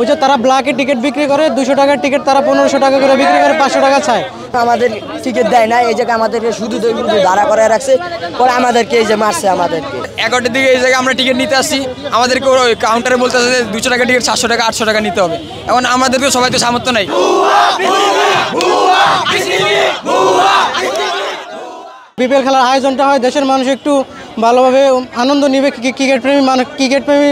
ওই যে তারা ব্ল্যাকে টিকিট বিক্রি করে, 200 টাকার টিকিট তারা 1500 টাকা করে বিক্রি করে, 500 টাকা চায়। আমাদের টিকিট দেয় না, এই জায়গায় আমাদেরকে শুধু দাঁড়া করে রাখছে, পরে আমাদেরকে এই যে মারছে আমাদেরকে। 11টার দিকে এই জায়গায় আমরা টিকিট নিতে আসছি, আমাদেরকে ওই কাউন্টারে বলতেছে যে 200 টাকা টিকিট 700 টাকা 800 টাকা নিতে হবে। এখন আমাদেরকে সবাই তো সামর্থ্য নাই। বিপিএল খেলার আয়োজনটা হয় দেশের মানুষ একটু ভালোভাবে আনন্দ নিবে, ক্রিকেট প্রেমী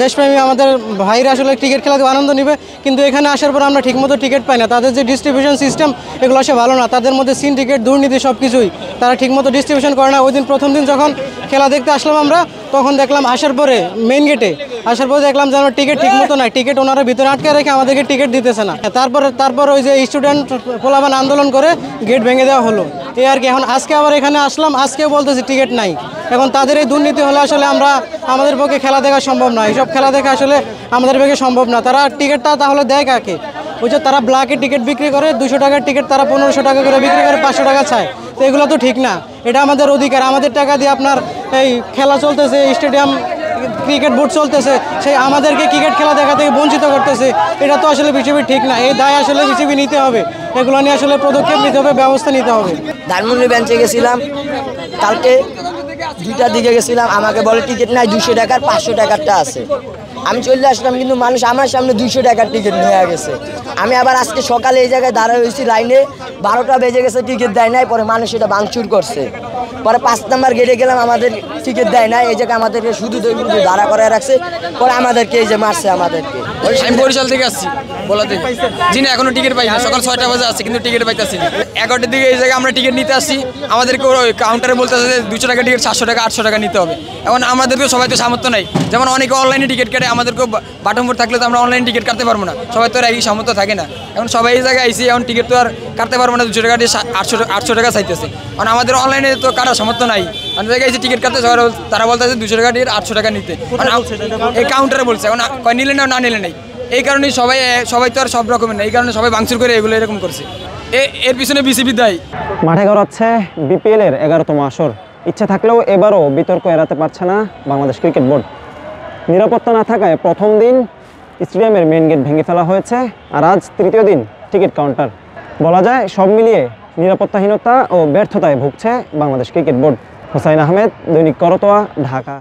দেশপ্রেমী আমাদের ভাইরা আসলে ক্রিকেট খেলাতে আনন্দ নিবে। কিন্তু এখানে আসার পর আমরা ঠিকমতো টিকিট পাই না, তাদের যে ডিস্ট্রিবিউশন সিস্টেম এগুলো আসে ভালো না, তাদের মধ্যে সিন্ডিকেট দুর্নীতি সব কিছুই, তারা ঠিকমতো ডিস্ট্রিবিউশন করে না। ওই দিন প্রথম দিন যখন খেলা দেখতে আসলাম আমরা, তখন দেখলাম আসার পরে মেইন গেটে আসার পরে দেখলাম যে আমার টিকিট ঠিকমতো নাই, টিকিট ওনারা ভিতরে আটকে রেখে আমাদেরকে টিকিট দিতেছে না। তারপর ওই যে স্টুডেন্ট পোলাপান আন্দোলন করে গেট ভেঙে দেওয়া হলো, এই আর কি। এখন আজকে আবার এখানে আসলাম, আজকেও বলতেছি টিকিট নাই। এখন তাদের এই দুর্নীতি হলে আসলে আমাদের পক্ষে খেলা দেখা সম্ভব না, এইসব খেলা দেখা আসলে আমাদের পক্ষে সম্ভব না। তারা টিকিটটা তাহলে দেয় কাকে? ওই যে তারা ব্ল্যাকে টিকিট বিক্রি করে, 200 টাকার টিকিট তারা 1500 টাকা করে বিক্রি করে, 500 টাকা চায়। তো এগুলো তো ঠিক না, এটা আমাদের অধিকার। আমাদের টাকা দিয়ে আপনার এই খেলা চলতেছে, স্টেডিয়াম ক্রিকেট বোর্ড চলতেছে, সেই আমাদেরকে ক্রিকেট খেলা দেখা থেকে বঞ্চিত করতেছে। এটা তো আসলে বিসিবি ঠিক না, এই দায় আসলে বিসিবি নিতে হবে, এগুলো নিয়ে আসলে পদক্ষেপ নিতে হবে, ব্যবস্থা নিতে হবে। ধানমন্ডি বেঞ্চে গেছিলাম, কালকে 2টার দিকে গেছিলাম, আমাকে বলে টিকিট নাই, 200 টাকার 500 টাকারটা আছে। আমি চলে আসলাম, কিন্তু মানুষ আমার সামনে 200 টাকার টিকিট নিয়ে গেছে। আমি আবার আজকে সকালে এই জায়গায় দাঁড়া হয়েছি লাইনে, 12টা বেজে গেছে, টিকিট দেয় নাই। পরে মানুষ এটা ভাঙচুর করছে, পরে 5 নাম্বার গেটে গেলাম, আমাদের টিকিট দেয় না, এই জায়গায় আমাদেরকে শুধু দাঁড়া করে রাখছে, পরে আমাদেরকে এই যে মারছে আমাদেরকে। আমি বরিশাল থেকে আসছি বলাতে, জি না এখনো টিকিট পাই না, সকাল 6টা বাজে আসছে কিন্তু টিকিট পাইতেছি না। 11টার দিকে এই জায়গায় আমরা টিকিট নিতে আসছি, আমাদেরকে ওই কাউন্টারে বলতেছে যে 200 টাকা টিকিট 700 টাকা 800 টাকা নিতে হবে। এখন আমাদেরকে সবাই তো সামর্থ্য নাই, যেমন অনেকে অনলাইনে টিকিট কাটে, আমাদেরকেও বাটনপুর থাকলে তো আমরা অনলাইনে টিকিট কাটতে পারবো না, সবাই তো আর এই সামর্থ্য থাকে না। এখন সবাই এই জায়গায় আইসি, এখন টিকিট তো আর কাটতে পারবো না, 200 টাকা দিয়ে 800 টাকা চাইতেছে। কারণ আমাদের অনলাইনে তো কাটার সামর্থ্য নাই, অনেক জায়গায় এসে টিকিট কাটতে তারা বলতেছে 200 টাকা টিকিট 800 টাকা নিতে, এই কাউন্টারে বলছে। এখন নিলে না নিলে নাই, এই কারণেই সবাই তো আর সব রকমের না, এই কারণে সবাই ভাঙচুর করে এগুলো এরকম করছে। এর পিছনে বিসিবি দায়ী। মাঠে গড়াচ্ছে বিপিএল এর 11তম আসর। ইচ্ছে থাকলেও এবারও বিতর্ক এড়াতে পারছে না বাংলাদেশ ক্রিকেট বোর্ড। নিরাপত্তা না থাকায় প্রথম দিন স্টেডিয়ামের মেইন গেট ভেঙে ফেলা হয়েছে, আর আজ তৃতীয় দিন টিকিট কাউন্টার। বলা যায় সব মিলিয়ে নিরাপত্তাহীনতা ও ব্যর্থতায় ভুগছে বাংলাদেশ ক্রিকেট বোর্ড। হোসাইন আহমেদ, দৈনিক করতোয়া, ঢাকা।